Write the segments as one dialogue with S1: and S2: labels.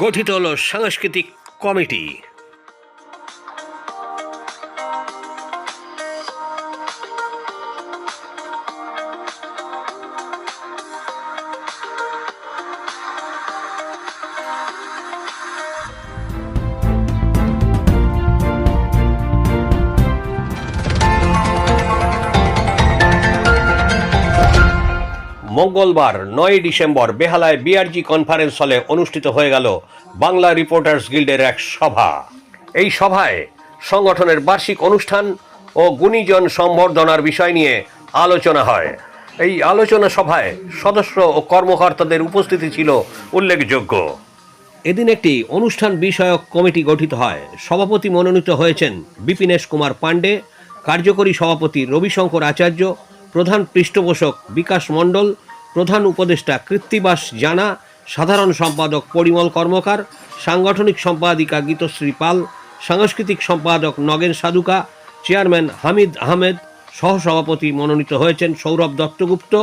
S1: গঠিত হল সাংস্কৃতিক কমিটি। মঙ্গলবার 9 ডিসেম্বর বেহালায় বিআরজি কনফারেন্স হলে অনুষ্ঠিত হয়ে গেল বাংলা রিপোর্টার্স গিল্ডের এক সভা। এই সভায় সংগঠনের বার্ষিক অনুষ্ঠান ও গুণীজন সম্বর্ধনার বিষয় নিয়ে আলোচনা হয়। এই আলোচনা সভায় সদস্য ও কর্মকর্তাদের উপস্থিতি ছিল উল্লেখযোগ্য। এদিন একটি অনুষ্ঠান বিষয়ক কমিটি গঠিত হয়। সভাপতি মনোনীত হয়েছেন বিপিনেশ কুমার পাণ্ডে, কার্যকরী সভাপতি রবিশঙ্কর আচার্য, প্রধান পৃষ্ঠপোষক বিকাশ মণ্ডল, প্রধান উপদেষ্টা কৃত্তিবাস জানা, সাধারণ সম্পাদক পরিমল কর্মকার, সাংগঠনিক সম্পাদিকা গীতশ্রী পাল, সাংস্কৃতিক সম্পাদক নগেন সাধুকা, চেয়ারম্যান হামিদ আহমেদ, সহসভাপতি মনোনীত হয়েছেন সৌরভ দত্তগুপ্ত,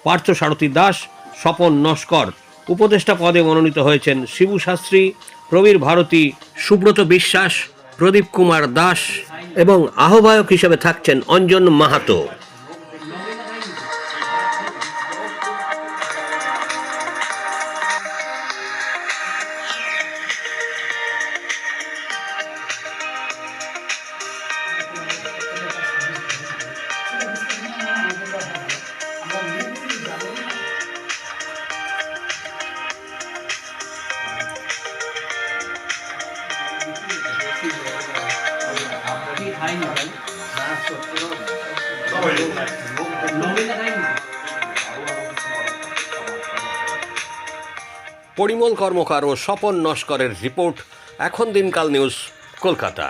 S1: পার্থসারথী দাস, স্বপন নস্কর। উপদেষ্টা পদে মনোনীত হয়েছেন শিবু শাস্ত্রী, প্রবীর ভারতী, সুব্রত বিশ্বাস, প্রদীপ কুমার দাস এবং আহ্বায়ক হিসেবে থাকছেন অঞ্জন মাহাতো। পরিমল কর্মকার ও স্বপন নস্করের রিপোর্ট, এখন দিনকাল নিউজ, কলকাতা।